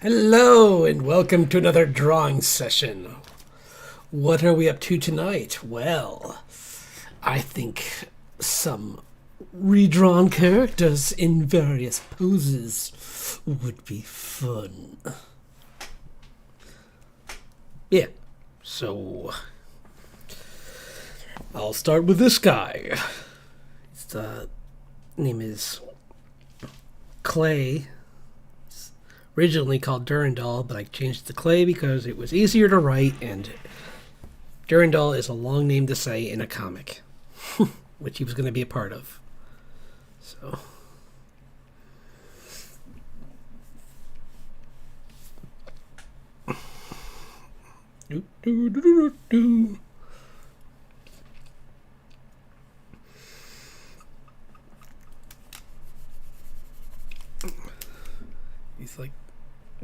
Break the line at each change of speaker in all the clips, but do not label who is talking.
Hello and welcome to another drawing session. What are we up to tonight? Well, I think some redrawn characters in various poses would be fun. Yeah, so I'll start with this guy. His name is Clay. Originally called Durandal, but I changed it to Clay because it was easier to write, and Durandal is a long name to say in a comic, which he was going to be a part of. So. He's like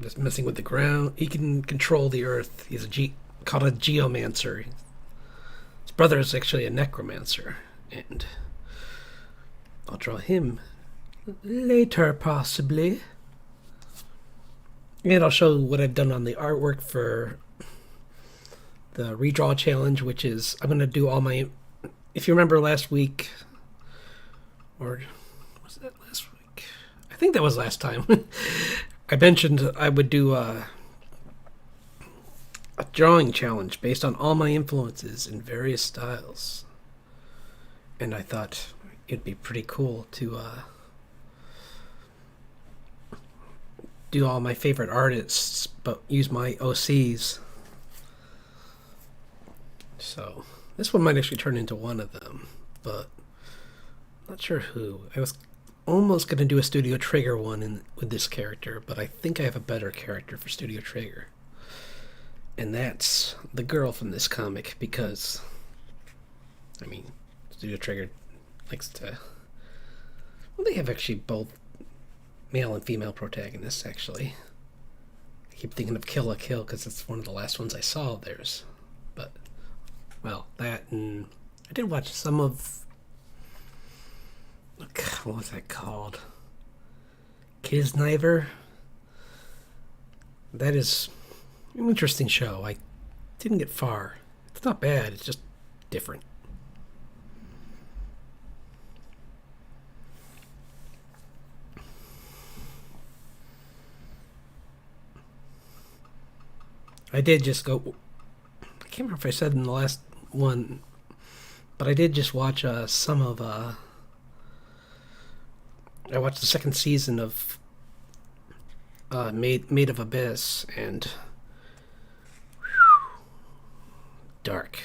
just messing with the ground. He can control the earth. He's called a geomancer. His brother is actually a necromancer, and I'll draw him later, possibly. And I'll show what I've done on the artwork for the redraw challenge, which is I'm going to do all my. If you remember last week, or was that last week? I think that was last time. I mentioned I would do a drawing challenge based on all my influences in various styles. And I thought it'd be pretty cool to do all my favorite artists, but use my OCs. So this one might actually turn into one of them, but I'm not sure who. I was almost going to do a Studio Trigger one with this character, but I think I have a better character for Studio Trigger. And that's the girl from this comic, because, I mean, Studio Trigger likes to... Well, they have actually both male and female protagonists, actually. I keep thinking of Kill la Kill, because it's one of the last ones I saw of theirs. But, well, that, and I did watch some of... What was that called? Kisniver? That is an interesting show. I didn't get far. It's not bad, it's just different. I did just go... I can't remember if I said in the last one, but I did just watch some of... I watched the second season of Made of Abyss, and dark.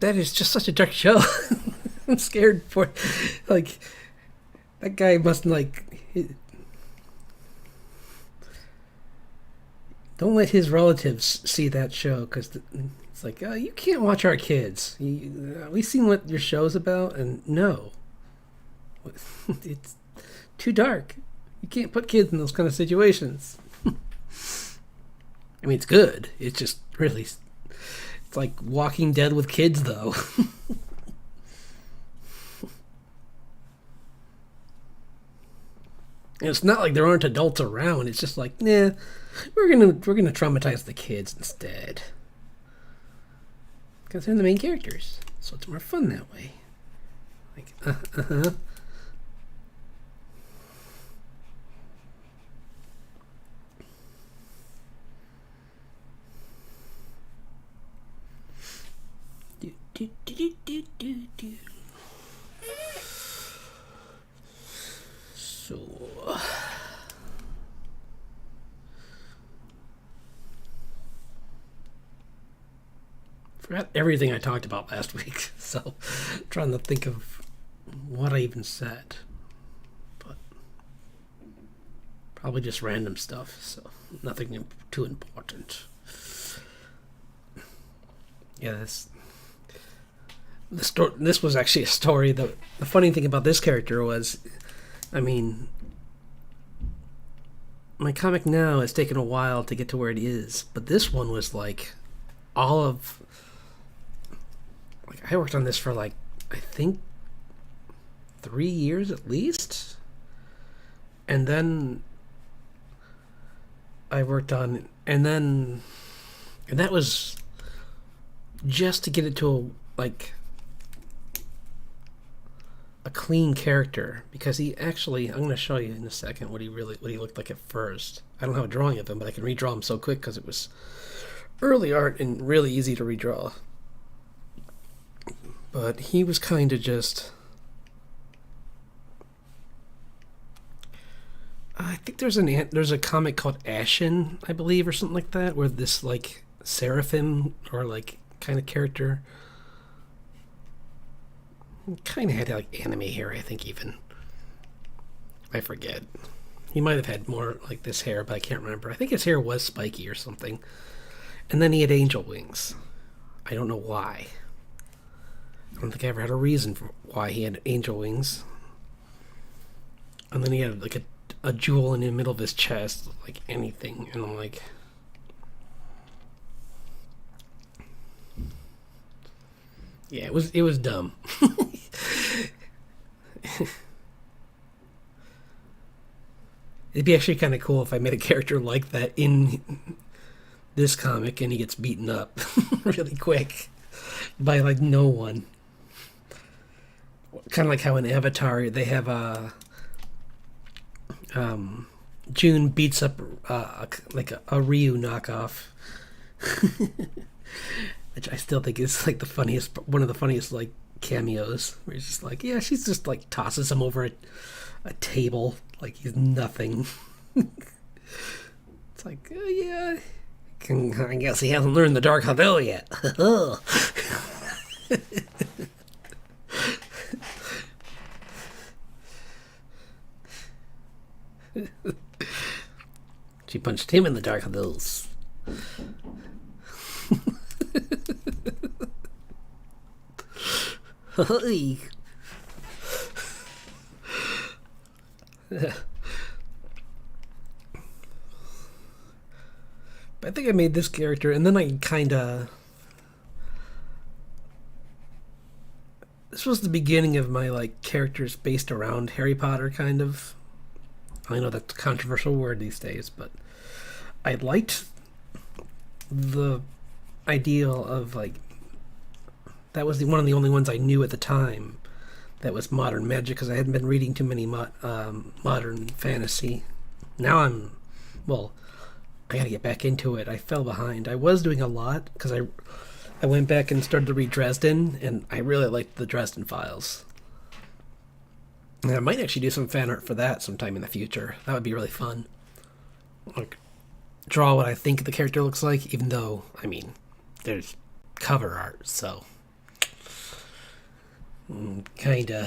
That is just such a dark show. I'm scared for, like, that guy must don't let his relatives see that show, because it's like, oh, you can't watch our kids. We've seen what your show's about, and no. It's too dark. You can't put kids in those kind of situations. I mean, it's good. It's just really... It's like Walking Dead with kids, though. And it's not like there aren't adults around. It's just like, nah, we're gonna traumatize the kids instead, because they're the main characters, so it's more fun that way. Like, So, forgot everything I talked about last week, so I'm trying to think of what I even said, but probably just random stuff, so nothing too important. Yeah, this was actually a story. The funny thing about this character was, I mean, my comic now has taken a while to get to where it is, but this one was like all of... Like, I worked on this for like I think 3 years at least. And then I worked on, and that was just to get it to a clean character, because he actually, I'm going to show you in a second what he looked like at first. I don't have a drawing of him, but I can redraw him so quick because it was early art and really easy to redraw. But he was kind of just, I think there's a comic called Ashen, I believe, or something like that, where this like seraphim or like kind of character kind of had like anime hair, I think, even. I forget. He might have had more like this hair, but I can't remember. I think his hair was spiky or something. And then he had angel wings. I don't know why. I don't think I ever had a reason for why he had angel wings. And then he had like a jewel in the middle of his chest, like anything. And I'm like, yeah, it was dumb. It'd be actually kind of cool if I made a character like that in this comic and he gets beaten up really quick by like no one. Kind of like how in Avatar they have June beats up like a Ryu knockoff, which I still think is like one of the funniest like cameos, where he's just like, yeah, she's just like tosses him over a table like he's nothing. It's like, yeah, I guess he hasn't learned the Dark Havel yet. She punched him in the Dark Havels. I think I made this character, and then I kind of... This was the beginning of my like characters based around Harry Potter, kind of. I know that's a controversial word these days, but I liked the ideal of like, that was one of the only ones I knew at the time that was modern magic, because I hadn't been reading too many modern fantasy. Now I gotta get back into it. I fell behind. I was doing a lot because I went back and started to read Dresden, and I really liked the Dresden Files. And I might actually do some fan art for that sometime in the future. That would be really fun. Like, draw what I think the character looks like, even though, I mean, there's cover art, so... kinda...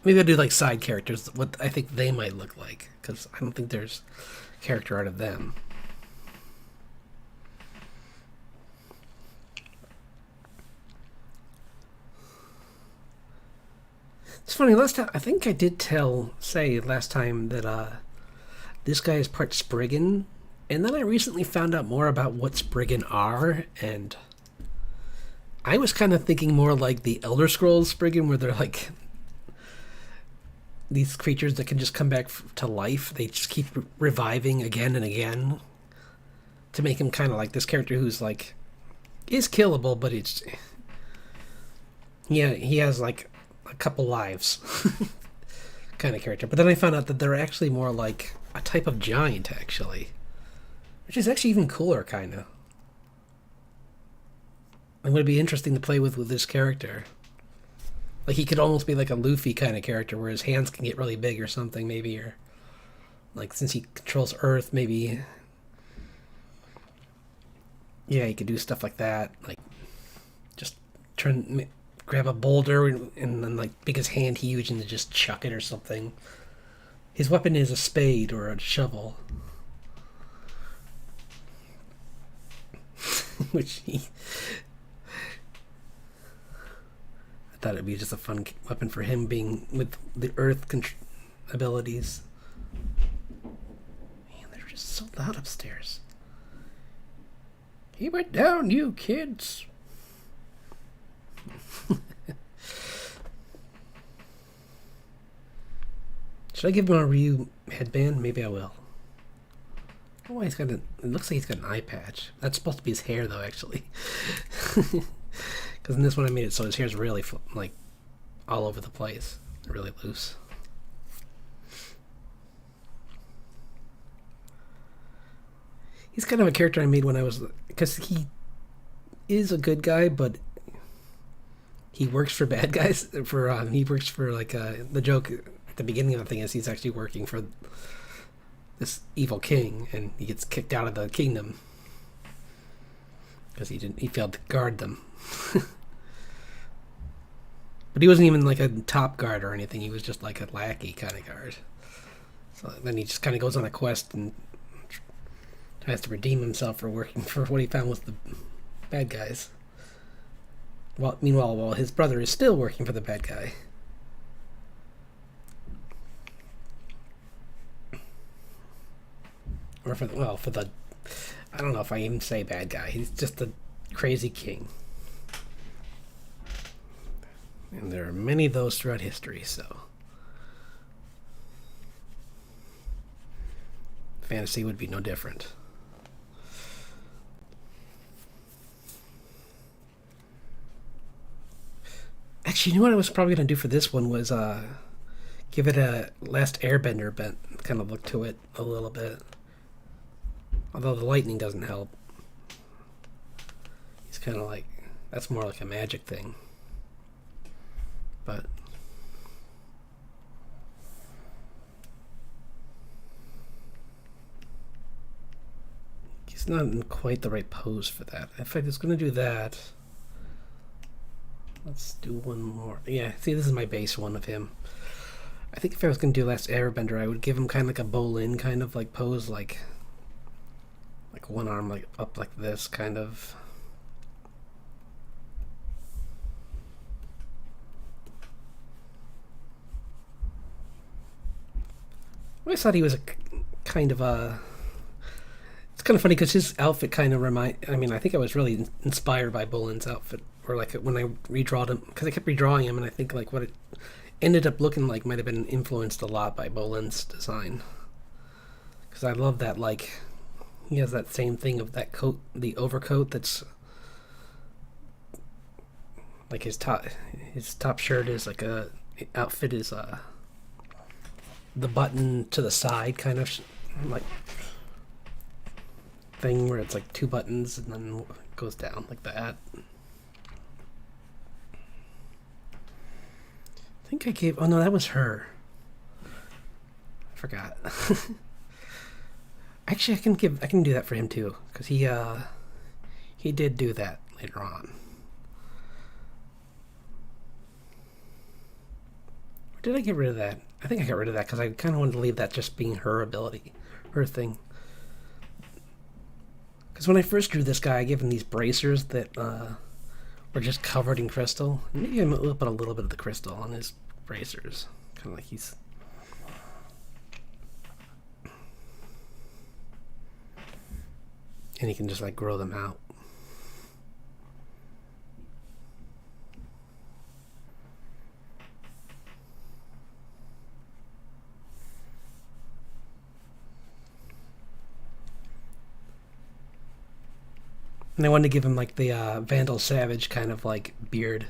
Maybe I'll do, like, side characters, what I think they might look like, because I don't think there's character art of them. It's funny, last time, I think I did say last time that this guy is part Spriggan, and then I recently found out more about what Spriggan are, and I was kind of thinking more like the Elder Scrolls Spriggan, where they're like these creatures that can just come back to life. They just keep reviving again and again to make him kind of like this character who's like, is killable, but it's, yeah, he has like a couple lives kind of character. But then I found out that they're actually more like a type of giant, actually, which is actually even cooler, kind of. It would be interesting to play with this character. Like, he could almost be like a Luffy kind of character, where his hands can get really big or something, maybe, or like, since he controls Earth, maybe, yeah, he could do stuff like that, like just grab a boulder and then like make his hand huge and just chuck it or something. His weapon is a spade or a shovel. Which I thought it'd be just a fun weapon for him, being with the earth abilities. Man, they're just so loud upstairs. Keep it down, you kids. Should I give him a Ryu headband? Maybe I will. Oh, he's got it looks like he's got an eye patch. That's supposed to be his hair, though, actually. Because in this one I made it so his hair's really, like, all over the place. Really loose. He's kind of a character I made when I was... Because he is a good guy, but he works for bad guys. He works for, like, the joke at the beginning of the thing is he's actually working for this evil king, and he gets kicked out of the kingdom because he failed to guard them. But he wasn't even like a top guard or anything. He was just like a lackey kind of guard. So then he just kind of goes on a quest and tries to redeem himself for working for what he found was the bad guys. Well, meanwhile, while his brother is still working for the bad guy. Or for the I don't know if I even say bad guy. He's just a crazy king. And there are many of those throughout history, so fantasy would be no different. Actually, you know what I was probably going to do for this one was give it a Last Airbender bent kind of look to it a little bit. Although the lightning doesn't help. He's kind of like, that's more like a magic thing. But he's not in quite the right pose for that. If I was going to do that, let's do one more. Yeah, see, this is my base one of him. I think if I was going to do Last Airbender, I would give him kind of like a Bolin kind of like pose, like one arm like up like this kind of. I always thought he was a kind of a... It's kind of funny because his outfit kind of I mean, I think I was really inspired by Bolin's outfit. Or like when I redrawed him, because I kept redrawing him, and I think like what it ended up looking like might have been influenced a lot by Bolin's design. Because I love that, like, he has that same thing of that coat, the overcoat that's like his top shirt is like outfit is the button to the side kind of like thing where it's like two buttons and then it goes down like that. I think I gave... Oh no, that was her. I forgot. Actually, I can do that for him too, because he did do that later on. Or did I get rid of that? I think I got rid of that because I kind of wanted to leave that just being her ability, her thing. Because when I first drew this guy, I gave him these bracers that were just covered in crystal. Maybe I might put a little bit of the crystal on his bracers, kind of like he's... And he can just like grow them out. And I wanted to give him like the Vandal Savage kind of like beard,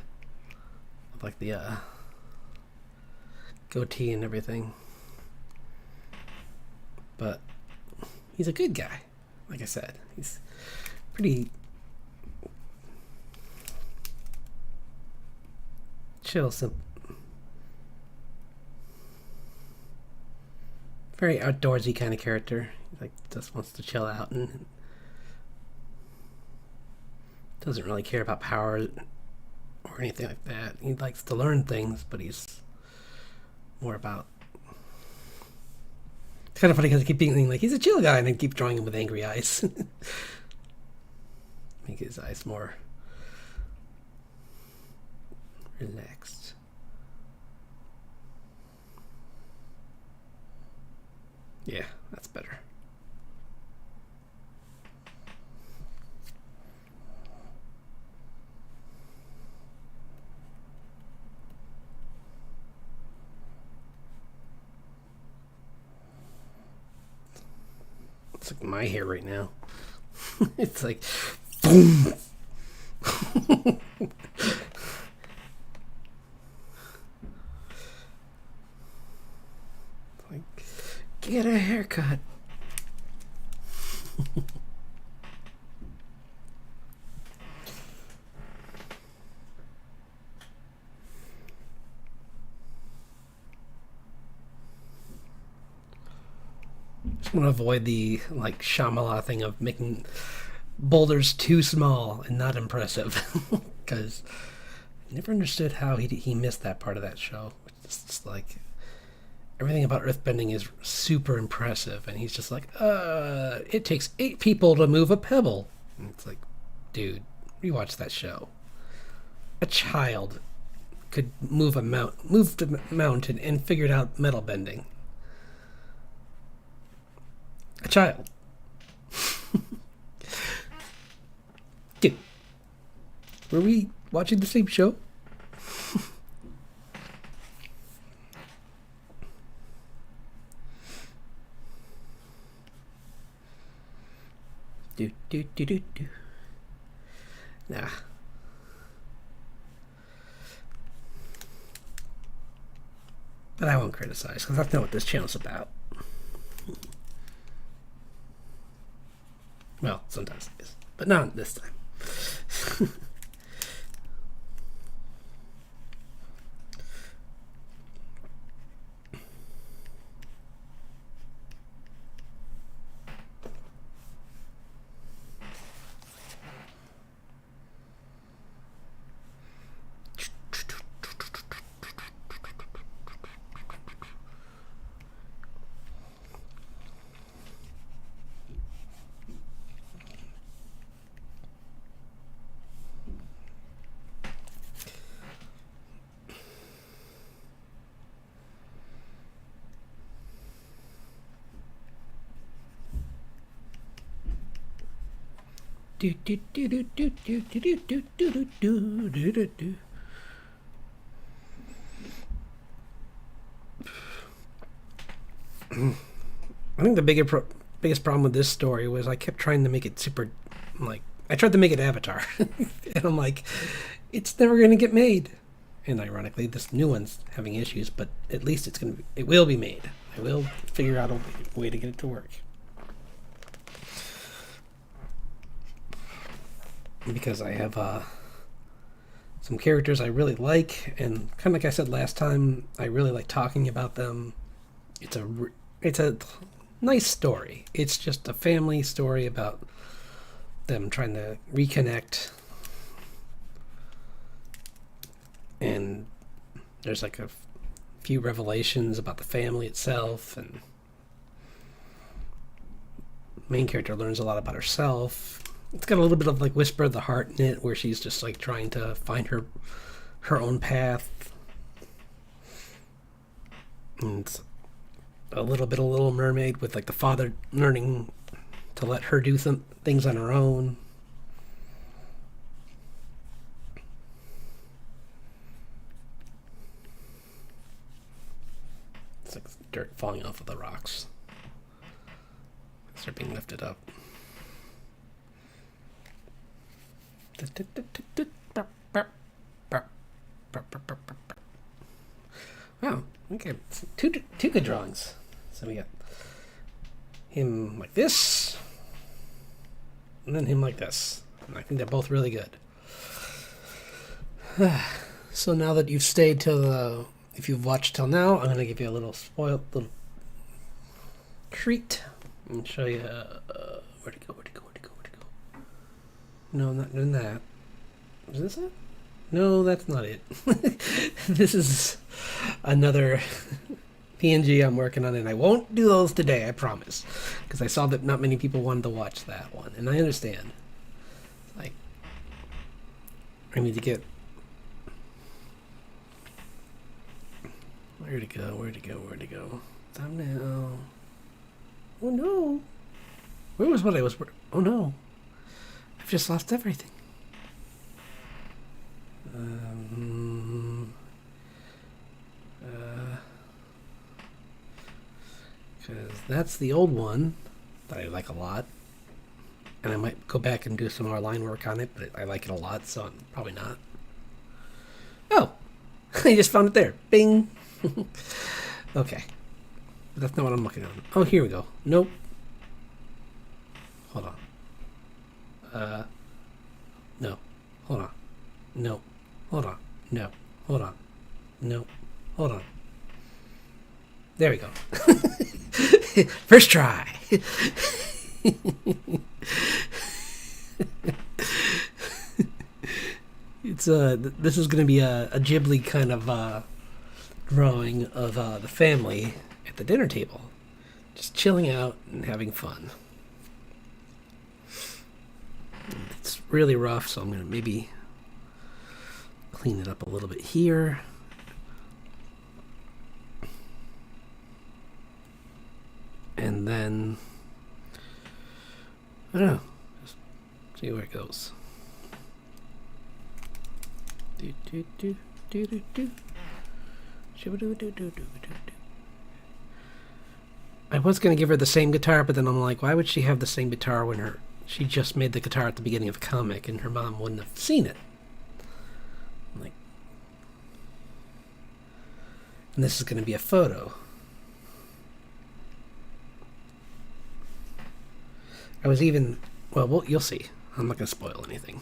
like the goatee and everything. But he's a good guy. Like I said, he's pretty chill, simple, very outdoorsy kind of character. Like just wants to chill out and doesn't really care about power or anything like that. He likes to learn things, but he's more about... It's kind of funny because I keep being like, he's a chill guy, and then keep drawing him with angry eyes. Make his eyes more relaxed. Yeah, that's better. It's like my hair right now. It's like, boom. Like, get a haircut. Just want to avoid the like Shyamalan thing of making boulders too small and not impressive, because I never understood how he missed that part of that show. It's just like everything about earthbending is super impressive, and he's just like, it takes 8 people to move a pebble. And it's like, dude, rewatch that show. A child could move a mountain and figured out metal bending. A child. Dude, were we watching the same show? Do. Nah. But I won't criticize, because that's not what this channel's about. Well, sometimes it is, but not this time. I think the biggest problem with this story was I kept trying to make it super, like, I tried to make it Avatar, and I'm like, it's never going to get made. And ironically, this new one's having issues, but at least it will be made. I will figure out a way to get it to work. Because I have some characters I really like, and kind of like I said last time, I really like talking about them. It's a nice story. It's just a family story about them trying to reconnect, and there's like a few revelations about the family itself, and the main character learns a lot about herself. It's got a little bit of like Whisper of the Heart in it, where she's just like trying to find her own path. And it's a little bit of Little Mermaid with like the father learning to let her do some things on her own. It's like dirt falling off of the rocks. They're being lifted up. Wow, okay, two good drawings. So we got him like this, and then him like this. And I think they're both really good. So now that you've stayed till if you've watched till now, I'm gonna give you a little spoiled little treat and show you where'd it go. No, I'm not doing that. Is this it? No, that's not it. This is another PNG I'm working on, and I won't do those today, I promise. Because I saw that not many people wanted to watch that one, and I understand. Like, I need to get... Where'd it go? Thumbnail. Oh no! Where was what I was... Oh no! I've just lost everything. Because that's the old one. that I like a lot. And I might go back and do some more line work on it, but I like it a lot, so I'm probably not. Oh, I just found it there. Bing. Okay. But that's not what I'm looking at. Oh, here we go. Nope. Hold on. No. Hold on. No. Hold on. No. Hold on. No. Hold on. There we go. First try. It's this is going to be a Ghibli kind of drawing of the family at the dinner table, just chilling out and having fun. It's really rough, so I'm going to maybe clean it up a little bit here. And then, I don't know, just see where it goes. I was going to give her the same guitar, but then I'm like, why would she have the same guitar when she just made the guitar at the beginning of the comic and her mom wouldn't have seen it? I'm like, and this is going to be a photo. I was even, well, you'll see. I'm not going to spoil anything.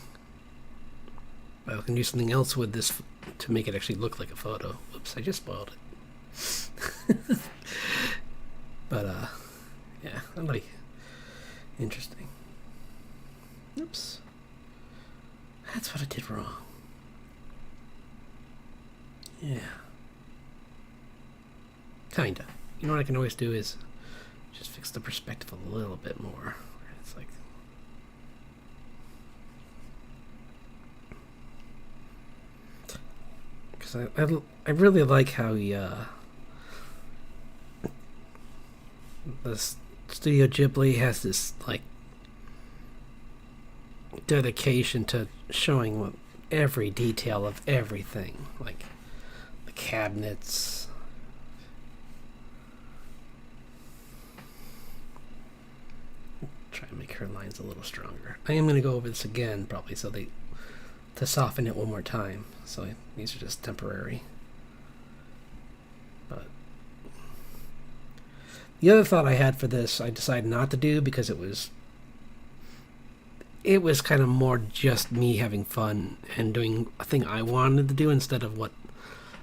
I can do something else with this to make it actually look like a photo. Whoops, I just spoiled it. But, yeah, that'll be interesting. Oops. That's what I did wrong. Yeah. Kinda. You know what I can always do is just fix the perspective a little bit more. It's like, because I really like how he, the Studio Ghibli has this, like, dedication to showing what every detail of everything, like the cabinets. Try and make her lines a little stronger. I am going to go over this again, probably, to soften it one more time. So these are just temporary. But the other thought I had for this, I decided not to do because it was kind of more just me having fun and doing a thing I wanted to do instead of what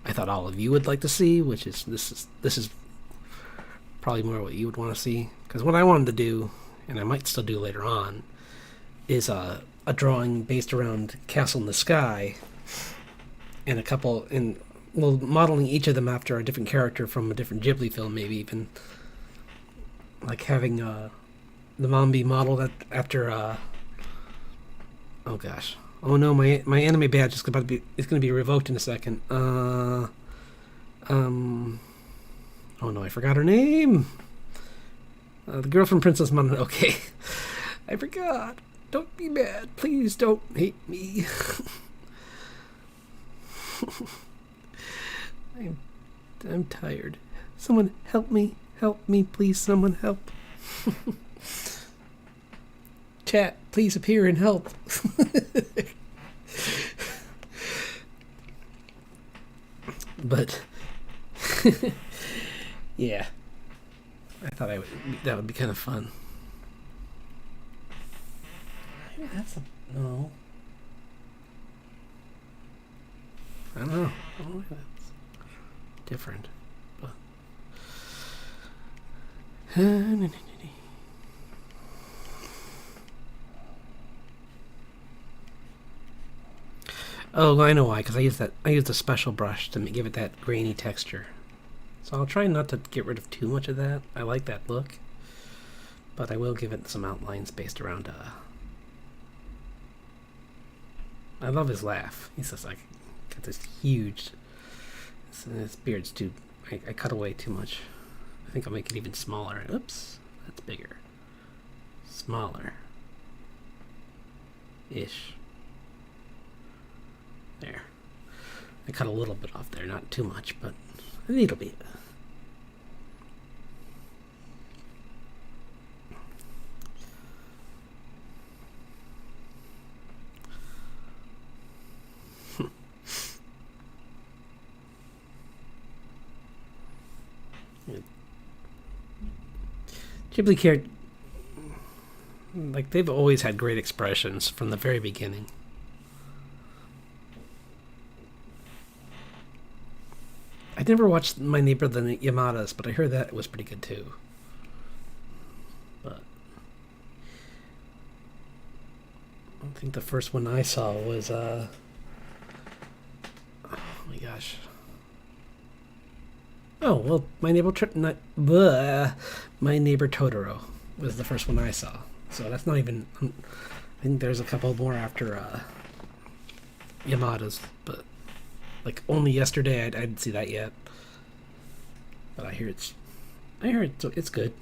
I thought all of you would like to see, which is this is probably more what you would want to see. Because what I wanted to do, and I might still do later on, is a drawing based around Castle in the Sky, and modeling each of them after a different character from a different Ghibli film, maybe even like having the mom be modeled after oh gosh, oh no, my anime badge is going to be revoked in a second. Oh no, I forgot her name. The girl from Princess Mononoke. I forgot. Don't be mad. Please don't hate me. I'm tired. Someone help me. Help me, please. Someone help. Chat, please appear and help. But yeah. I thought that would be kind of fun. Maybe that's no. I don't know. I don't know if that's different. But oh, I know why. Because I used a special brush to give it that grainy texture. So I'll try not to get rid of too much of that. I like that look. But I will give it some outlines based around, I love his laugh. He's just like, got this huge, his beard's too, I cut away too much. I think I'll make it even smaller. Oops, that's bigger. Smaller. Ish. There. I cut a little bit off there, not too much, but a little bit. Ghibli character, like they've always had great expressions from the very beginning. I never watched My Neighbor the Yamadas, but I heard that was pretty good too. But I think the first one I saw was oh my gosh. Oh well, My Neighbor My Neighbor Totoro was the first one I saw. So that's not even. I think there's a couple more after Yamada's, but like only yesterday I didn't see that yet. But I hear it's good.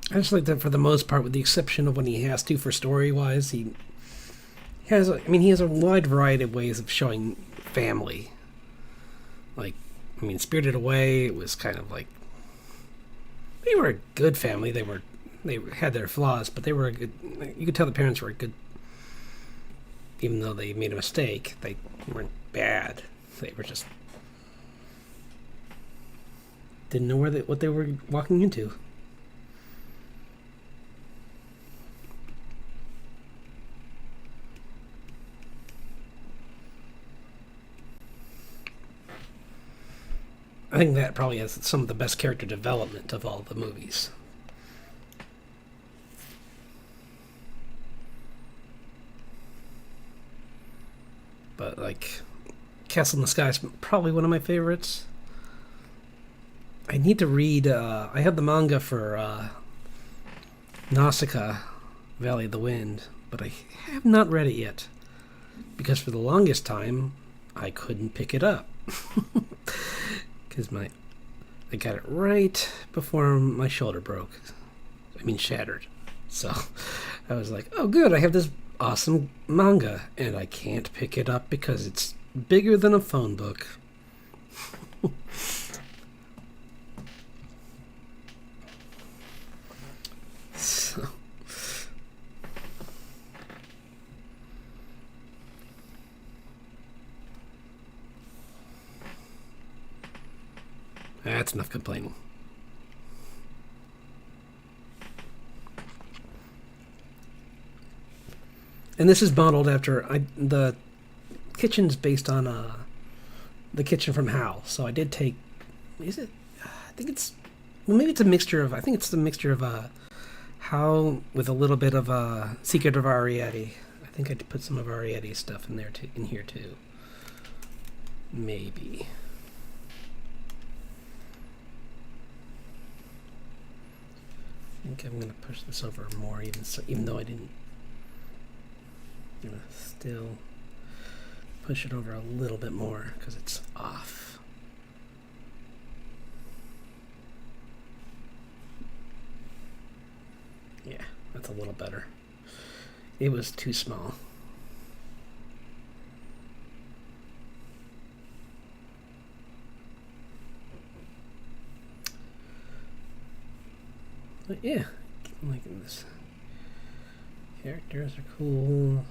I just like that for the most part, with the exception of when he has to for story wise. He has a wide variety of ways of showing family. Like, I mean, Spirited Away, it was kind of like they were a good family. They had their flaws, but they were a good. You could tell the parents were a good, even though they made a mistake. They weren't bad. They were just didn't know what they were walking into. I think that probably has some of the best character development of all the movies. But like Castle in the Sky is probably one of my favorites. I need to read. I have the manga for Nausicaa, Valley of the Wind, but I have not read it yet because for the longest time I couldn't pick it up because I got it right before my shoulder broke. I mean, shattered. So I was like, oh, good, I have this awesome manga, and I can't pick it up because it's bigger than a phone book. So that's enough complaining. And this is modeled after the kitchen's based on the kitchen from Hal. So I did take. Is it? I think it's. Well, maybe it's a mixture of. I think it's the mixture of Hal with a little bit of Secret of Arrietty. I think I put some of Arrietty's stuff in there too. In here too. Maybe. I think I'm gonna push this over more, even though I didn't. I'm gonna still push it over a little bit more because it's off. Yeah, that's a little better. It was too small. But yeah, I'm liking this. Characters are cool.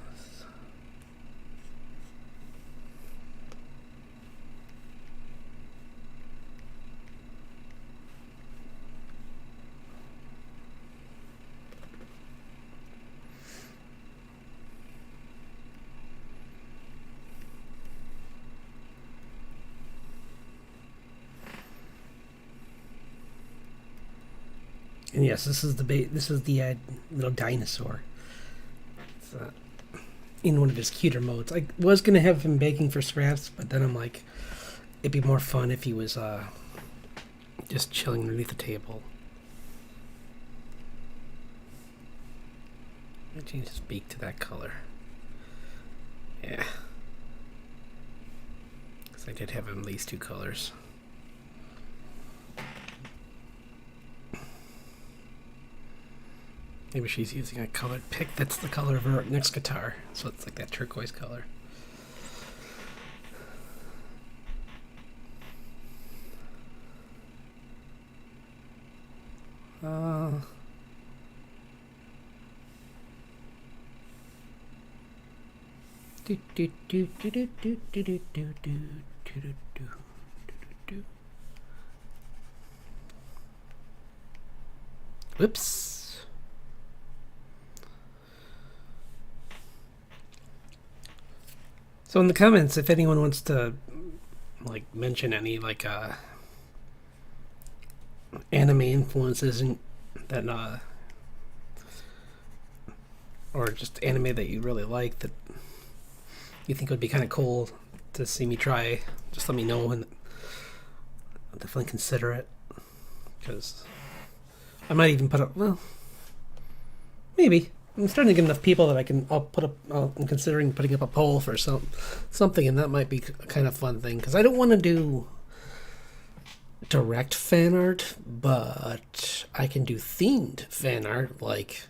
And yes, this is the little dinosaur. It's, in one of his cuter modes. I was gonna have him begging for scraps, but then I'm like, it'd be more fun if he was just chilling underneath the table. I change his beak to that color. Yeah, because I did have him these two colors. Maybe she's using a colored pick that's the color of her next guitar, so it's like that turquoise color. Whoops. So in the comments, if anyone wants to like mention any like anime influences and that or just anime that you really like that you think would be kind of cool to see me try, just let me know and I'll definitely consider it, because I might even put up, well, maybe I'm starting to get enough people that I'm considering putting up a poll for something, and that might be a kind of fun thing, because I don't want to do direct fan art, but I can do themed fan art, like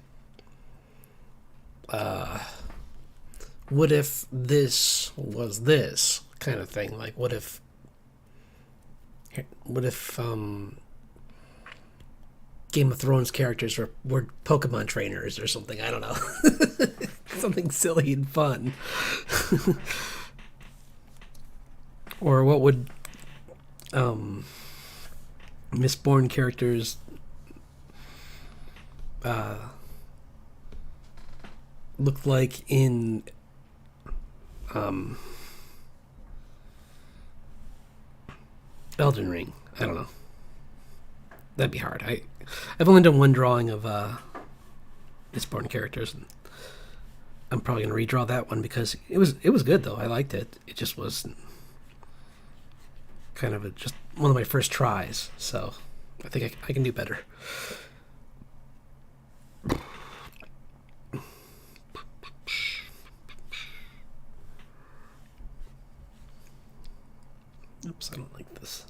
what if this was this kind of thing, like what if Game of Thrones characters were Pokemon trainers or something, I don't know. Something silly and fun. Or what would Mistborn characters look like in Elden Ring? I don't know. That'd be hard. I've only done one drawing of Mistborn characters, and I'm probably gonna redraw that one because it was good though. I liked it. It just was kind of just one of my first tries, so I think I can do better. Oops, I don't like this.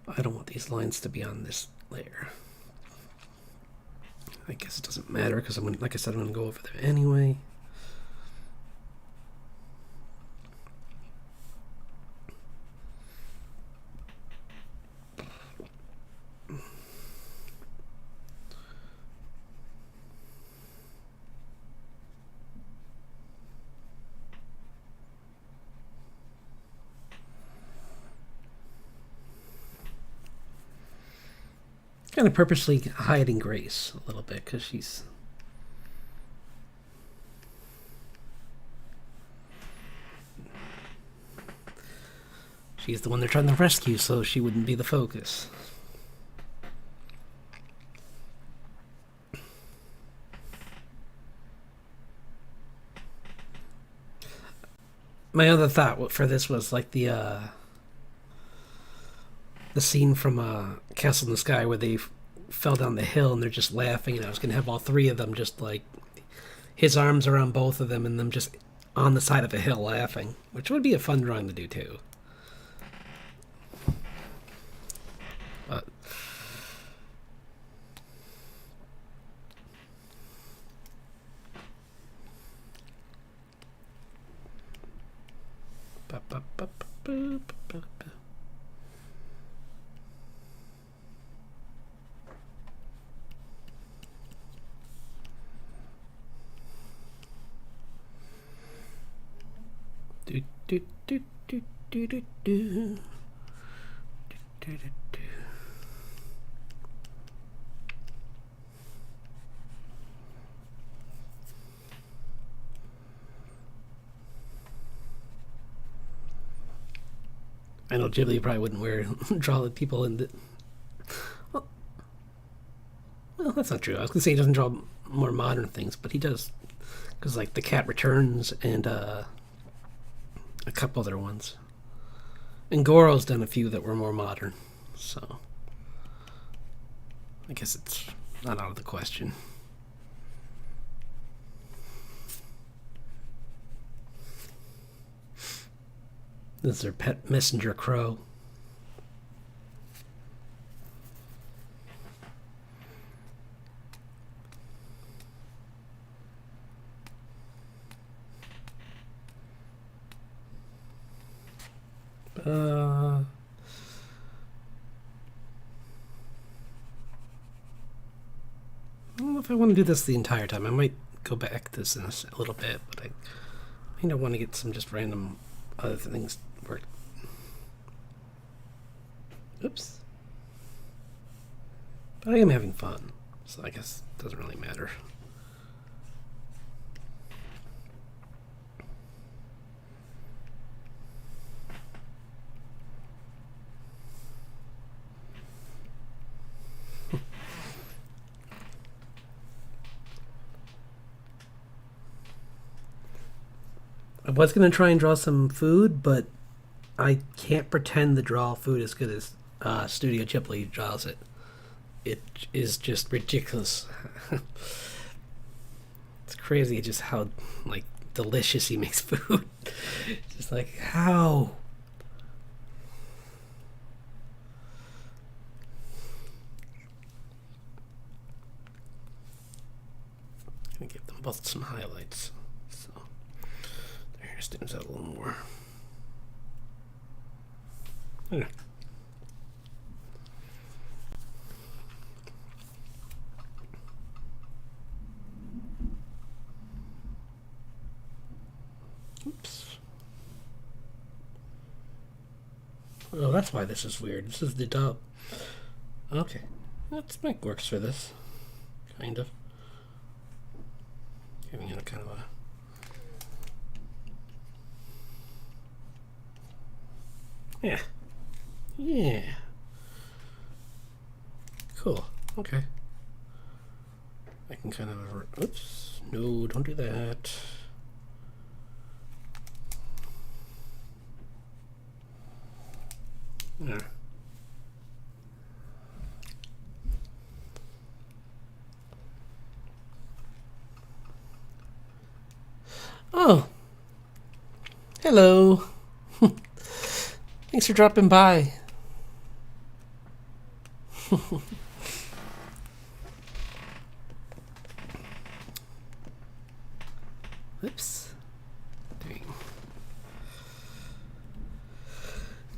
I don't want these lines to be on this layer. I guess it doesn't matter because like I said, I'm going to go over there anyway. Kind of purposely hiding Grace a little bit because she's the one they're trying to rescue, so she wouldn't be the focus. My other thought for this was like the scene from Castle in the Sky where they fell down the hill and they're just laughing, and I was going to have all three of them just like his arms around both of them and them just on the side of a hill laughing, which would be a fun drawing to do too. But I know Ghibli probably wouldn't draw the people in the. Well, that's not true. I was gonna say he doesn't draw more modern things, but he does, because like The Cat Returns and a couple other ones. And Goro's done a few that were more modern, so I guess it's not out of the question. This is their pet messenger crow. Uh, I don't know if I want to do this the entire time. I might go back to this in a little bit, but I don't want to get some just random other things work. Oops. But I am having fun, so I guess it doesn't really matter. I was going to try and draw some food, but I can't pretend to draw food as good as Studio Ghibli draws it. It is just ridiculous. It's crazy just how like delicious he makes food. Just like how. I'm gonna give them both some highlights. So their hair stands out a little more. Yeah. Oops. Oh, that's why this is weird. This is the dub. Okay. That works for this. Kind of. Giving it a kind of a... Yeah. Yeah. Cool. Okay. I can kind of... Oops. No, don't do that. Yeah. Oh. Hello. Thanks for dropping by. Oops.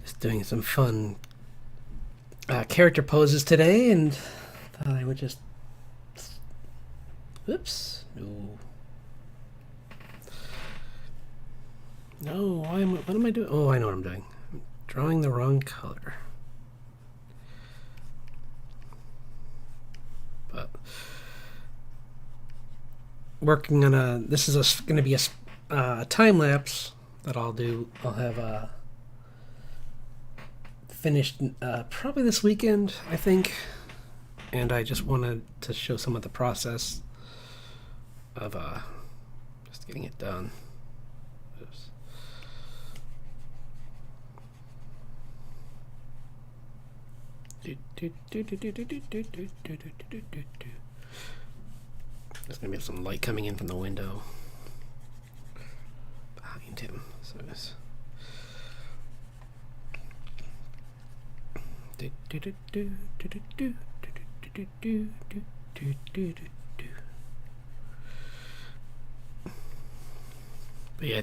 Just doing some fun character poses today, and thought I would just... Oops. No. No, what am I doing? Oh, I know what I'm doing. I'm drawing the wrong color. But working on this is going to be a time lapse that I'll do. I'll have finished probably this weekend, I think. And I just wanted to show some of the process of just getting it done. Oops. There's gonna be some light coming in from the window behind him. So it's but yeah,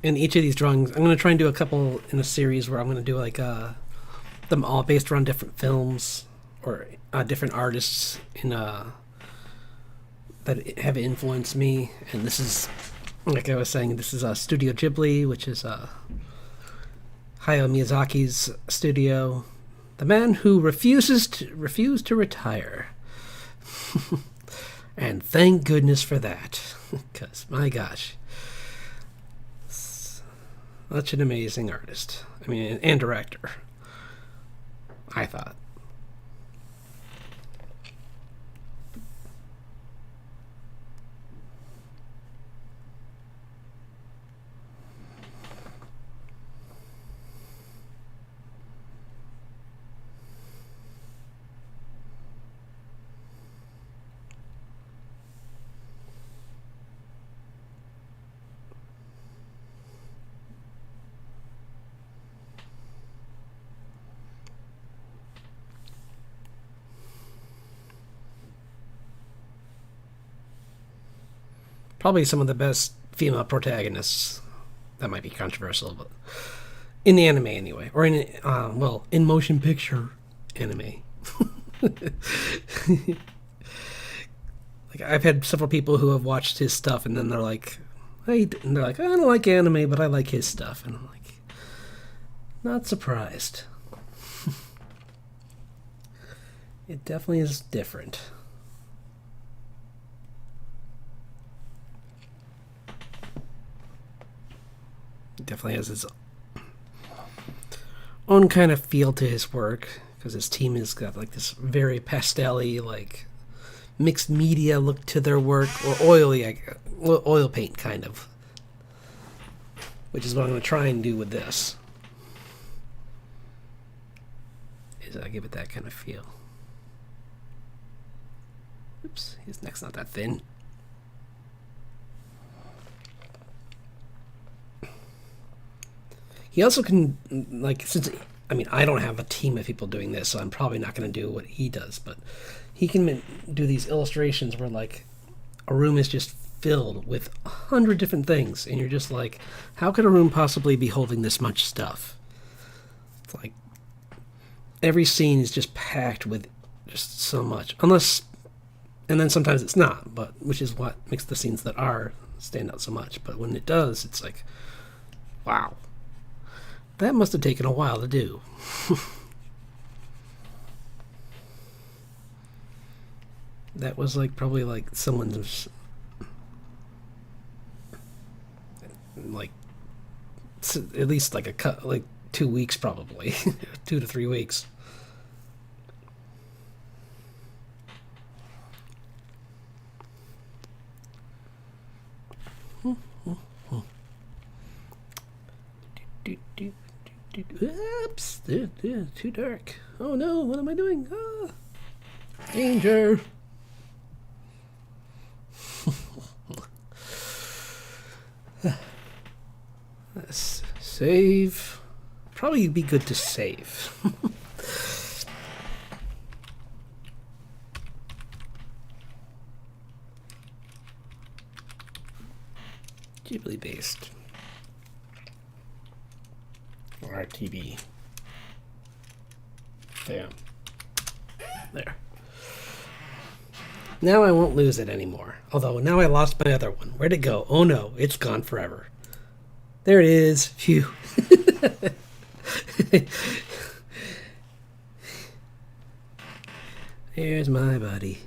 in each of these drawings, I'm going to try and do a couple in a series where I'm going to do like them all based around different films or different artists in that have influenced me. And this is, like I was saying, this is Studio Ghibli, which is Hayao Miyazaki's studio, the man who refused to retire. And thank goodness for that, because my gosh, such an amazing artist. I mean, and director, I thought. Probably some of the best female protagonists that might be controversial, but in the anime anyway, or in motion picture anime. Like I've had several people who have watched his stuff, and then they're like, I don't like anime, but I like his stuff, and I'm like, not surprised. It definitely is different. It definitely has its own kind of feel to his work, because his team has got like this very pastel-y, like mixed media look to their work, or oily, oil paint kind of, which is what I'm going to try and do with this. Is I give it that kind of feel. Oops, his neck's not that thin. He also can, like, since, I mean, I don't have a team of people doing this, so I'm probably not going to do what he does, but he can do these illustrations where, like, a room is just filled with 100 different things, and you're just like, how could a room possibly be holding this much stuff? It's like, every scene is just packed with just so much, unless, and then sometimes it's not, but which is what makes the scenes that are stand out so much. But when it does, it's like, wow, that must have taken a while to do. That was like probably like someone's like at least like like 2 weeks probably 2 to 3 weeks. Oops, too dark. Oh no, what am I doing? Ah, danger. Let's save. Probably be good to save. Ghibli based. RTB. Bam. There. Now I won't lose it anymore. Although now I lost my other one. Where'd it go? Oh no, it's gone forever. There it is. Phew. Here's my buddy.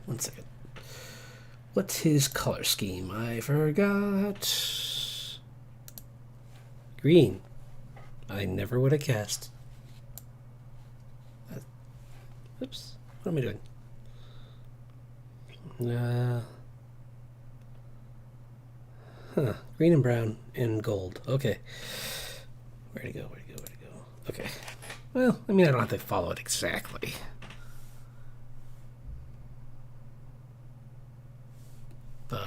One second. What's his color scheme? I forgot. Green. I never would have guessed. Oops. What am I doing? Green and brown and gold. Okay. Where'd it go? Where'd it go? Where'd it go? Okay. Well, I mean, I don't have to follow it exactly. But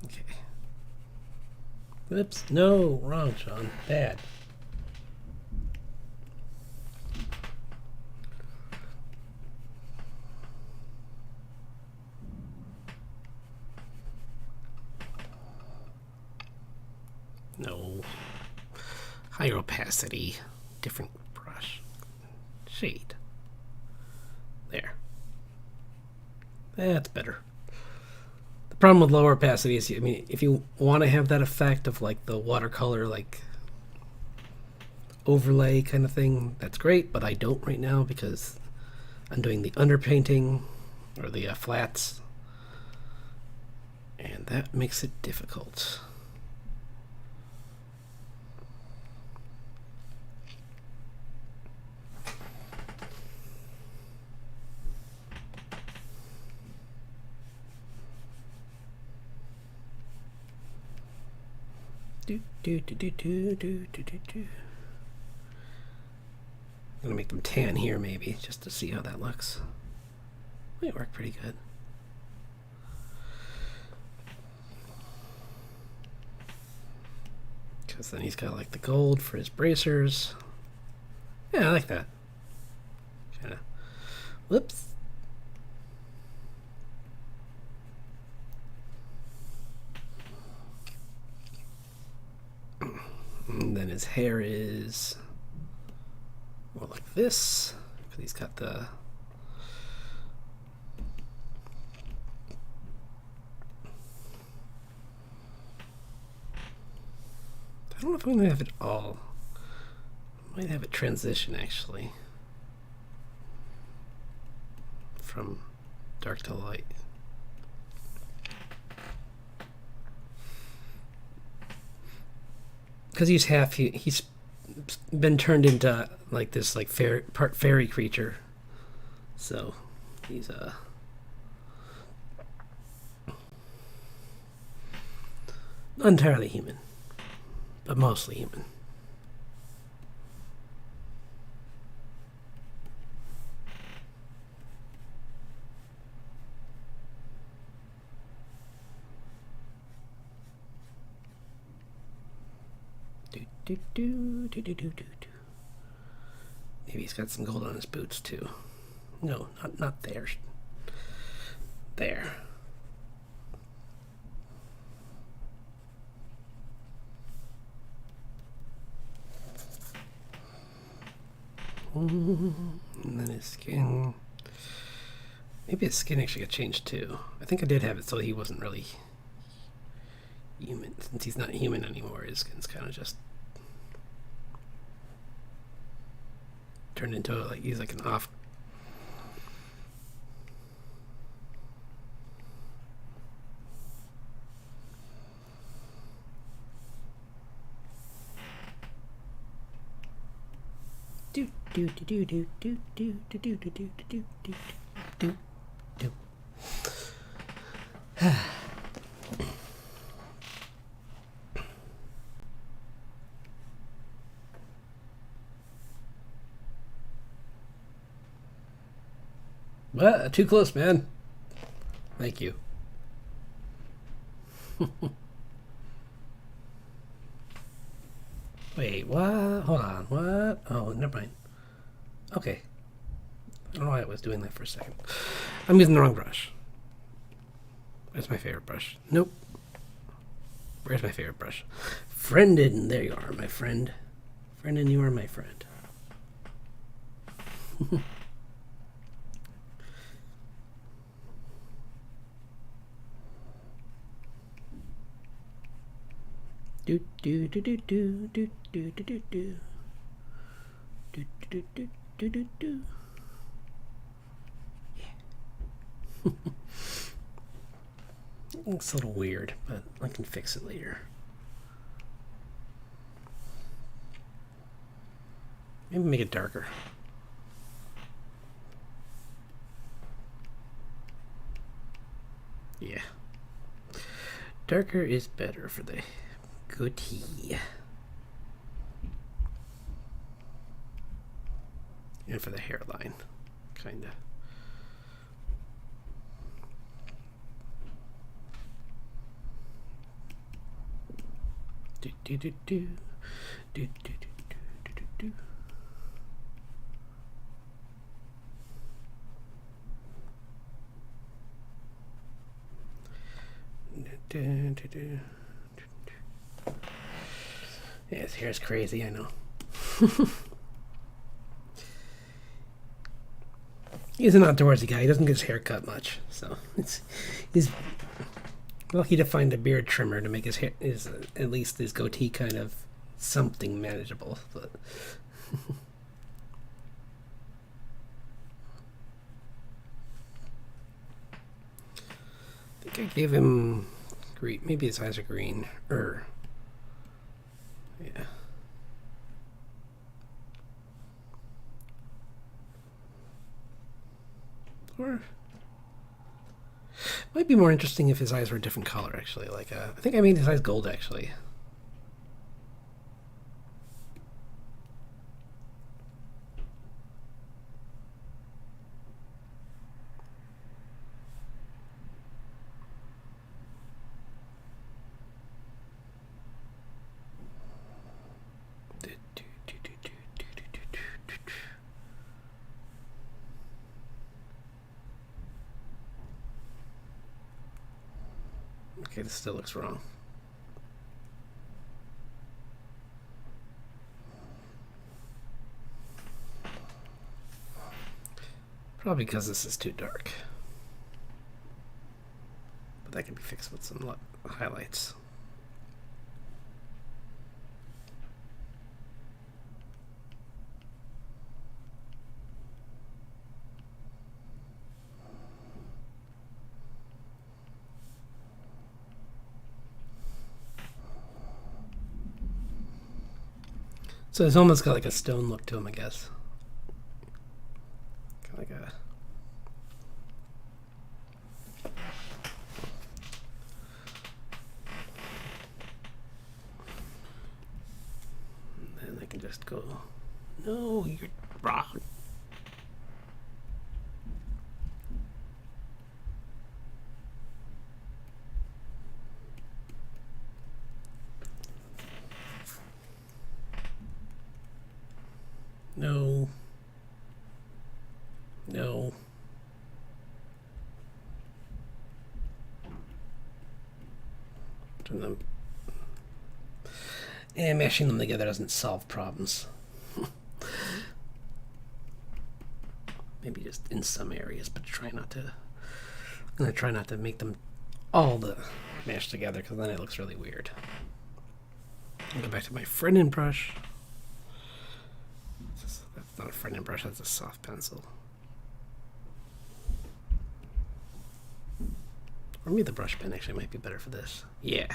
okay. Whoops. No, wrong, Sean. Bad. No. Higher opacity. Different brush. Shade. There. That's better. The problem with lower opacity is, I mean, if you want to have that effect of like the watercolor, like overlay kind of thing, that's great, but I don't right now because I'm doing the underpainting or the flats, and that makes it difficult. I'm gonna make them tan here maybe, just to see how that looks. Might work pretty good. Because then he's got like the gold for his bracers. Yeah, I like that. Kinda. Whoops. And then his hair is more like this, because he's got the... I don't know if I'm going to have it all. I might have it transition, actually, from dark to light. Because he's been turned into like this like part fairy creature, so he's not entirely human, but mostly human. Maybe he's got some gold on his boots too. No, not there. There. And then his skin. Maybe his skin actually got changed too. I think I did have it so he wasn't really human. Since he's not human anymore, his skin's kind of just turned into like he's like an off. Do do do do do do do do do do do do do do do. What? Too close, man. Thank you. Wait, what? Hold on, what? Oh, never mind. Okay. I don't know why I was doing that for a second. I'm using the wrong brush. Where's my favorite brush? Nope. Where's my favorite brush? Friendin, there you are, my friend. Friendin, you are my friend. Do do do do do do do do do do do do do do do do. Yeah. Looks a little weird, but I can fix it later. Maybe make it darker. Yeah. Darker is better for the goatee. And for the hairline, kinda. Do do do do do do do do do do. Yeah, his hair's crazy, I know. He's an outdoorsy guy. He doesn't get his hair cut much, so he's lucky to find a beard trimmer to make his hair, at least his goatee kind of something manageable. But I think I gave him green. Maybe his eyes are green. Yeah. Or might be more interesting if his eyes were a different color, actually. Like, I think I made his eyes gold, actually. Okay, this still looks wrong. Probably because this is too dark. But that can be fixed with some highlights. So it's almost got like a stone look to him, I guess. Kind of like a... And then I can just go, no, you're wrong. No. No. Turn them. And mashing them together doesn't solve problems. Maybe just in some areas, but try not to. I'm gonna try not to make them all mashed together, because then it looks really weird. I'll go back to my Frennon brush. That's not a Frennon brush, that's a soft pencil. Or maybe the brush pen actually might be better for this. Yeah.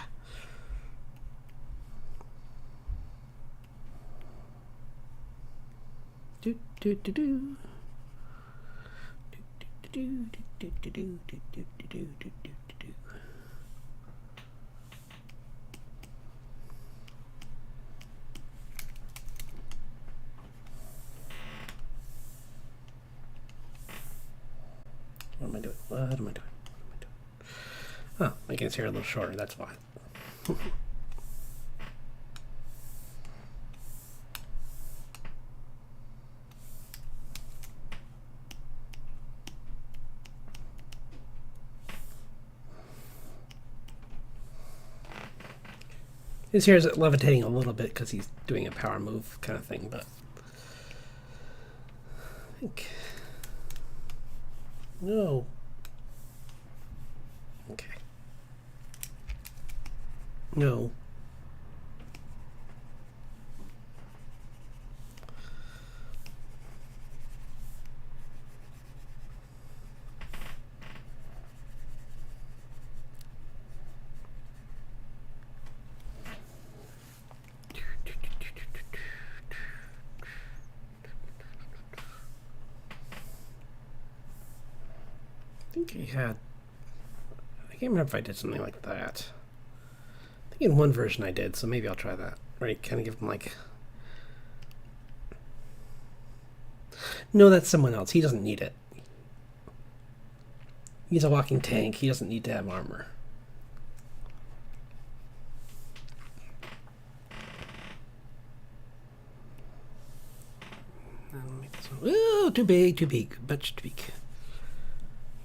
Do do do do. Do do do do do do do do do do do. What am I doing? What am I doing? Oh, making his hair a little shorter, that's why. His hair is levitating a little bit because he's doing a power move kind of thing, but I think... No. Okay. No. I think he had... I can't remember if I did something like that. I think in one version I did, so maybe I'll try that. Right, kind of give him like... No, that's someone else. He doesn't need it. He's a walking tank. He doesn't need to have armor. Ooh, too big, too big. Much too big.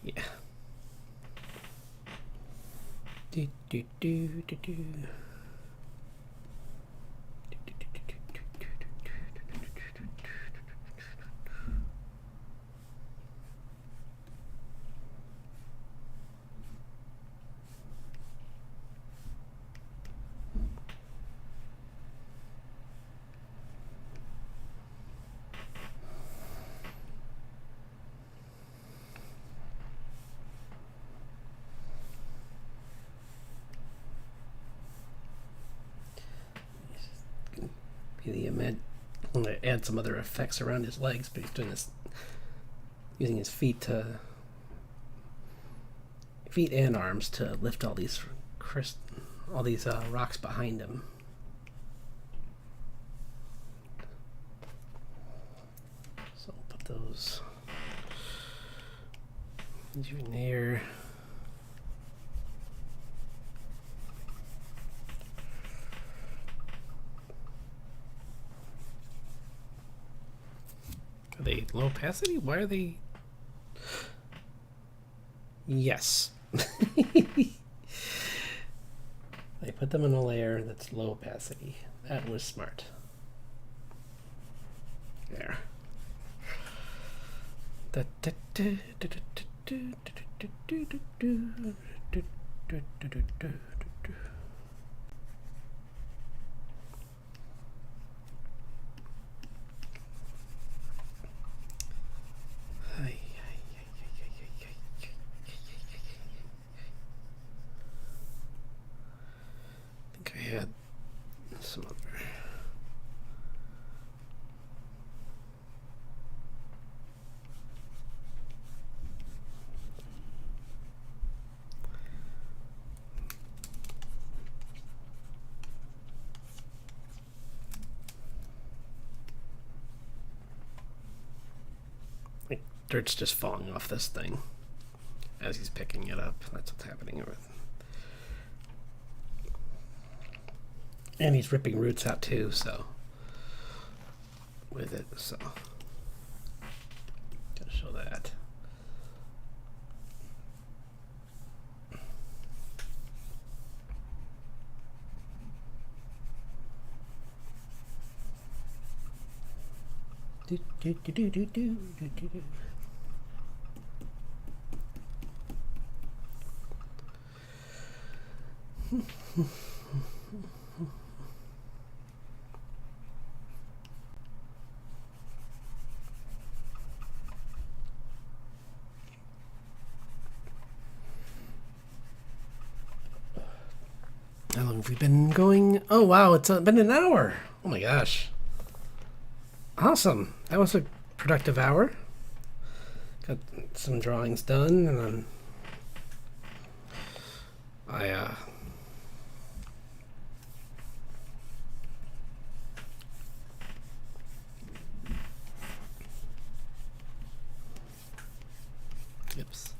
Yeah. Do do do do do. I'm going to add some other effects around his legs, but he's doing this using his feet and arms to lift all these rocks behind him. So I'll put those in here. Are they low opacity? Why are they... Yes. I put them in a layer that's low opacity. That was smart. There. I think I had some other. Like dirt's just falling off this thing as he's picking it up. That's what's happening with. And he's ripping roots out too, so with it, so gotta show that. How long have we been going? Oh wow, it's been an hour. Oh my gosh. Awesome. That was a productive hour. Got some drawings done, and then oops.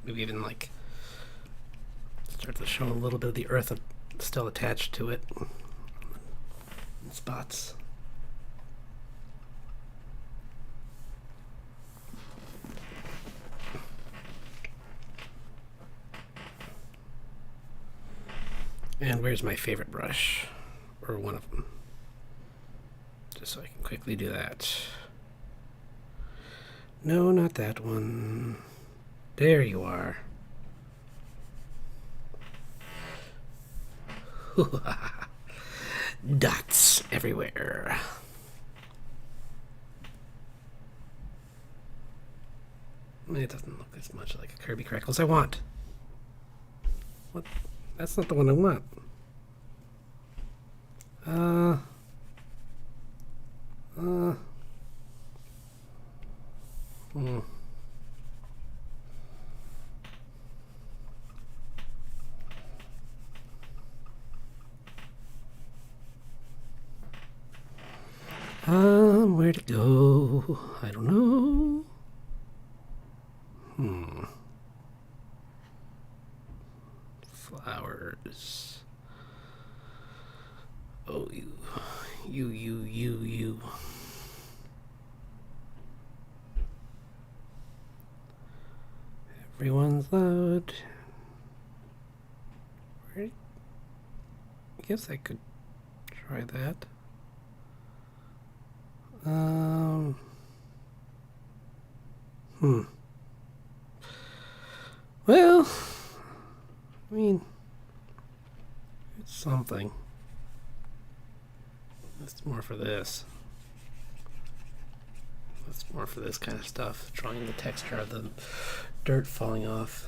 Maybe even like start to show a little bit of the earth still attached to it in spots. And where's my favorite brush? Or one of them. Just so I can quickly do that. No, not that one. There you are. Dots everywhere. It doesn't look as much like a Kirby Crackles I want. What? That's not the one I want. Where to go? I don't know. Flowers. Oh, you. Everyone's loud. I guess I could try that. Well, I mean, it's something. That's more for this. That's more for this kind of stuff. Drawing the texture of the dirt falling off.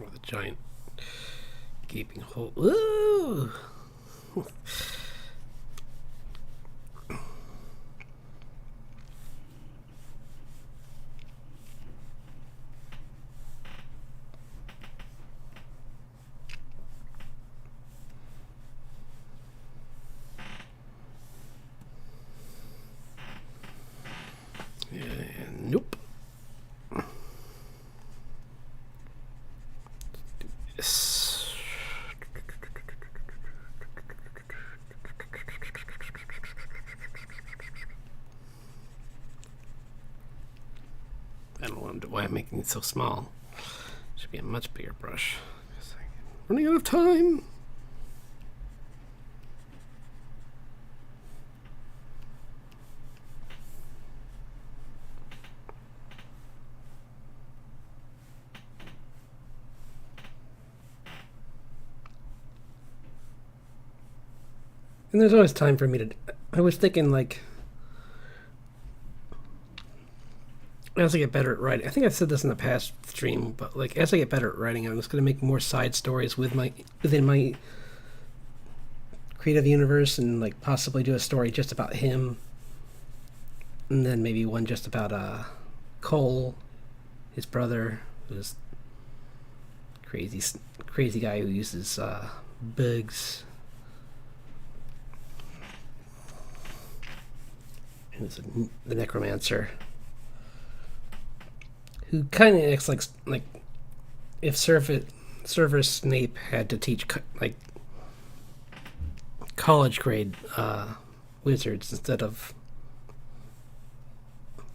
Or the giant gaping hole. Ooh! Nope. Let's do this. I don't know why I'm making it so small. Should be a much bigger brush. Running out of time. And there's always time for me to... I was thinking, like, as I get better at writing, I think I've said this in the past stream, but like as I get better at writing, I'm just going to make more side stories within my creative universe, and like possibly do a story just about him, and then maybe one just about Cole, his brother, who's crazy guy who uses bugs. Who's the necromancer, who kind of acts like if Severus Snape had to teach like college grade wizards instead of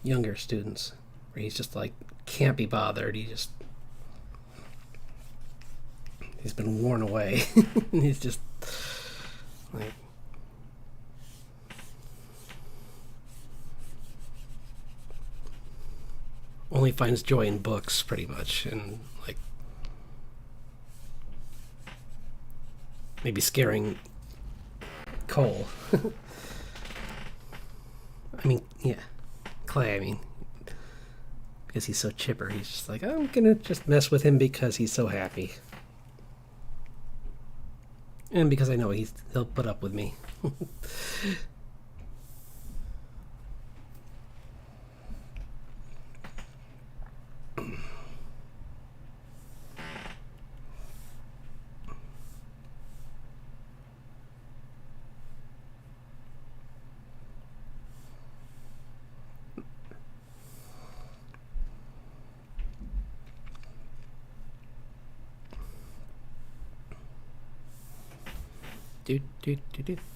younger students, where he's just like can't be bothered. He's been worn away. And he's just like, only finds joy in books, pretty much, and like maybe scaring Cole. I mean, yeah, Clay. I mean, because he's so chipper, he's just like, I'm gonna just mess with him because he's so happy, and because I know he'll put up with me.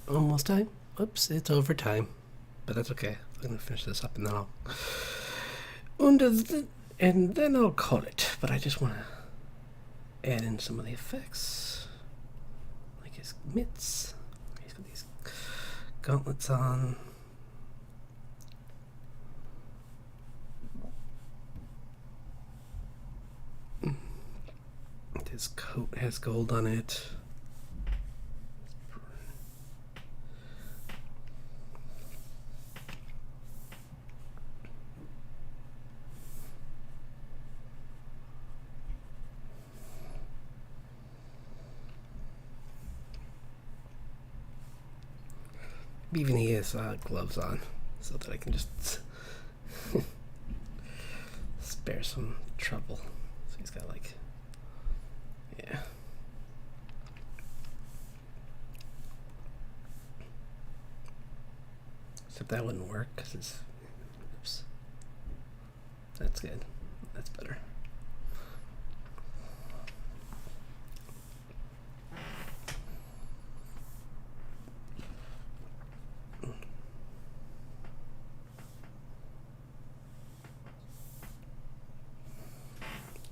Almost time. Oops, it's over time. But that's okay. I'm gonna finish this up and then I'll call it. But I just wanna add in some of the effects. Like his mitts. He's got these gauntlets on. His coat has gold on it. Even he has gloves on, so that I can just spare some trouble. So he's got like, yeah. Except that wouldn't work because it's, oops. That's good. That's better.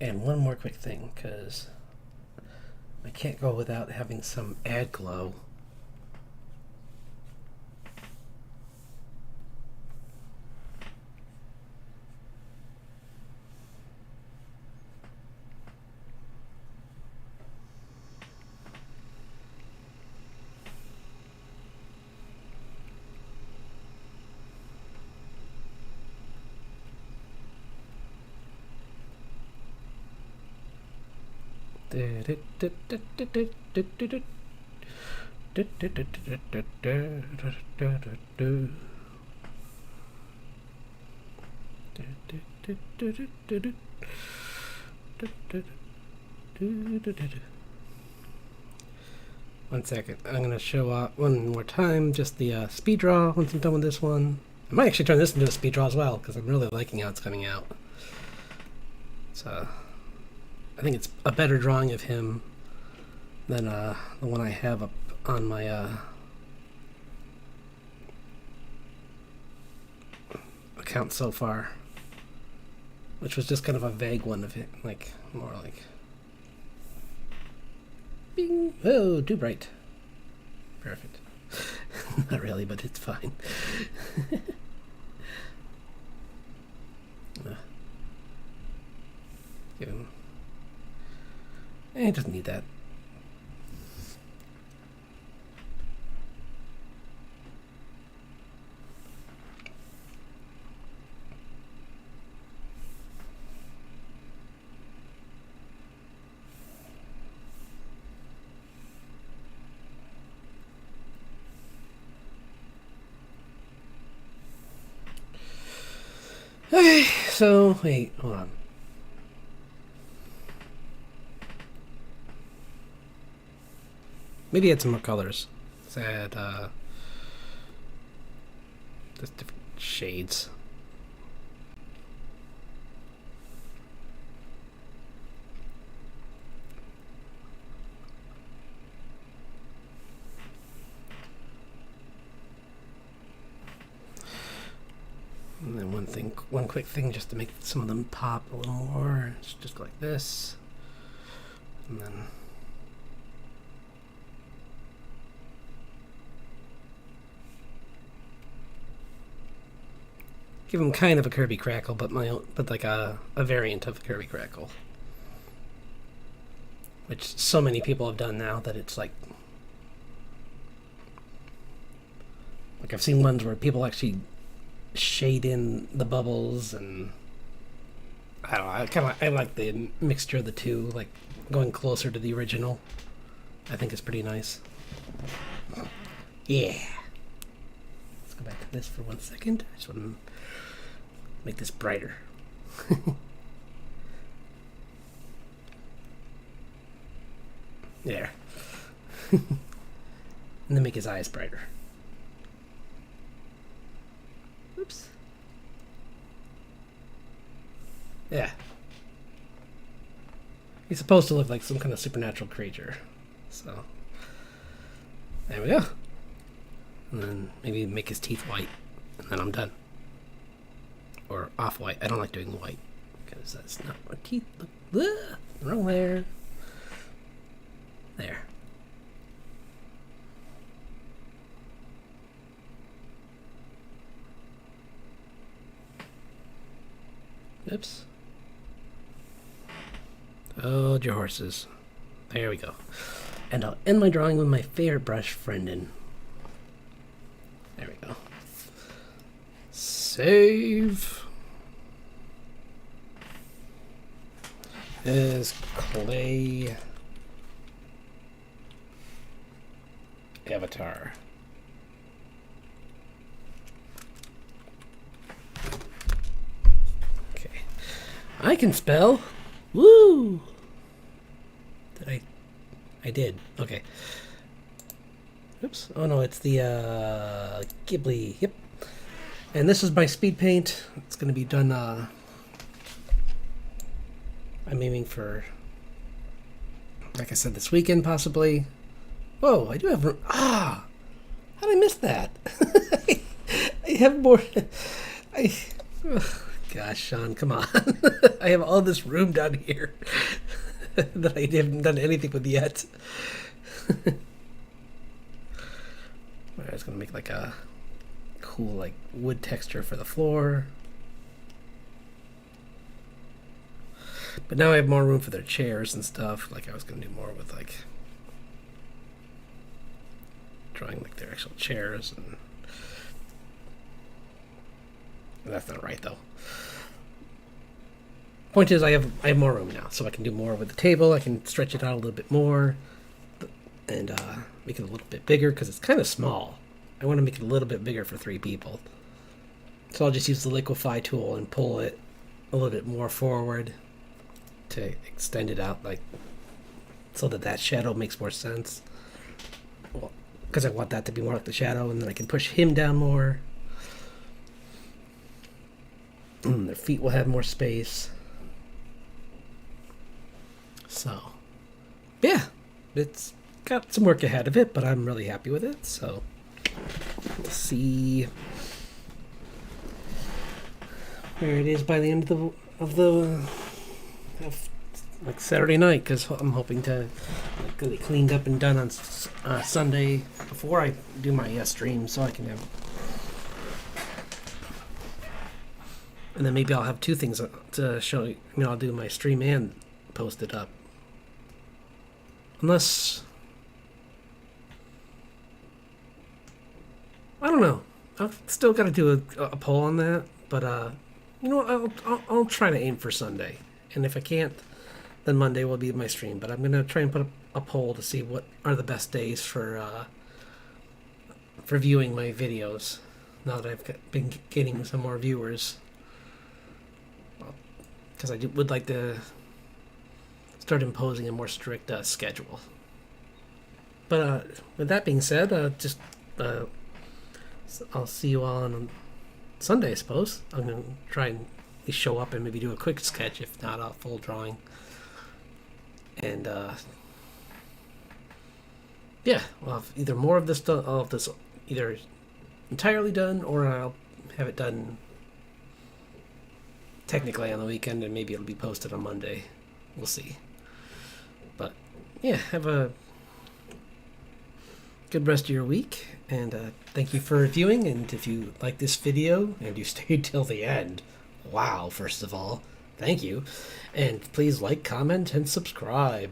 And one more quick thing, because I can't go without having some ad glow. One second, I'm going to show up one more time just the speed draw once I'm done with this one. I might actually turn this into a speed draw as well, because I'm really liking how it's coming out. So I think it's a better drawing of him than the one I have up on my account so far. which was just kind of a vague one of it, like more like, bing, oh, too bright. Perfect. Not really, but it's fine. Give him. It doesn't need that. Okay, so wait, hold on. Maybe add some more colors. Let's add just different shades. And then one quick thing just to make some of them pop a little more. It's just like this. And then give them kind of a Kirby Crackle, but like a variant of Kirby Crackle. Which so many people have done now that it's like I've seen ones where people actually shade in the bubbles, and I don't know, I like the mixture of the two, like going closer to the original. I think it's pretty nice. Yeah. Let's go back to this for 1 second. I just want to make this brighter. There. And then make his eyes brighter. Oops. Yeah. He's supposed to look like some kind of supernatural creature. So, there we go. And then maybe make his teeth white. And then I'm done. Or off-white. I don't like doing white, because that's not what teeth look. Ugh, wrong there. There. Oops. Hold your horses. There we go. And I'll end my drawing with my favorite brush, Friendin. There we go. Save. Is clay avatar. Okay. I can spell. Woo! Did I did. Okay. Oops. Oh no, it's the Ghibli. Yep. And this is my speed paint. It's going to be done. I'm aiming for, like I said, this weekend possibly. Whoa, I do have. How did I miss that? I have more. Gosh, Sean, come on. I have all this room down here that I haven't done anything with yet. I was going to make like a cool like wood texture for the floor. But now I have more room for their chairs and stuff. Like I was going to do more with like drawing like their actual chairs, and that's not right though. Point is, I have more room now, so I can do more with the table. I can stretch it out a little bit more, and make it a little bit bigger because it's kind of small. I want to make it a little bit bigger for 3 people. So I'll just use the liquefy tool and pull it a little bit more forward to extend it out, like so that shadow makes more sense. Well, because I want that to be more like the shadow, and then I can push him down more. And their feet will have more space. So, yeah, it's got some work ahead of it, but I'm really happy with it. So, we'll see where it is by the end of of the of like Saturday night, because I'm hoping to get it cleaned up and done on Sunday before I do my stream, so I can have. And then maybe I'll have two things to show you. I mean, I'll do my stream and post it up. Unless... I don't know. I've still got to do a poll on that. But, you know what? I'll try to aim for Sunday. And if I can't, then Monday will be my stream. But I'm going to try and put a poll to see what are the best days for viewing my videos. Now that I've been getting some more viewers. Because I would like to start imposing a more strict schedule. But with that being said, I'll see you all on Sunday, I suppose. I'm going to try and at least show up and maybe do a quick sketch, if not a full drawing. And yeah, I'll have either more of this done, all of this either entirely done, or I'll have it done technically on the weekend, and maybe it'll be posted on Monday. We'll see. But yeah, have a good rest of your week, and thank you for viewing. And if you like this video and you stayed till the end, wow, first of all, thank you. And please like, comment, and subscribe.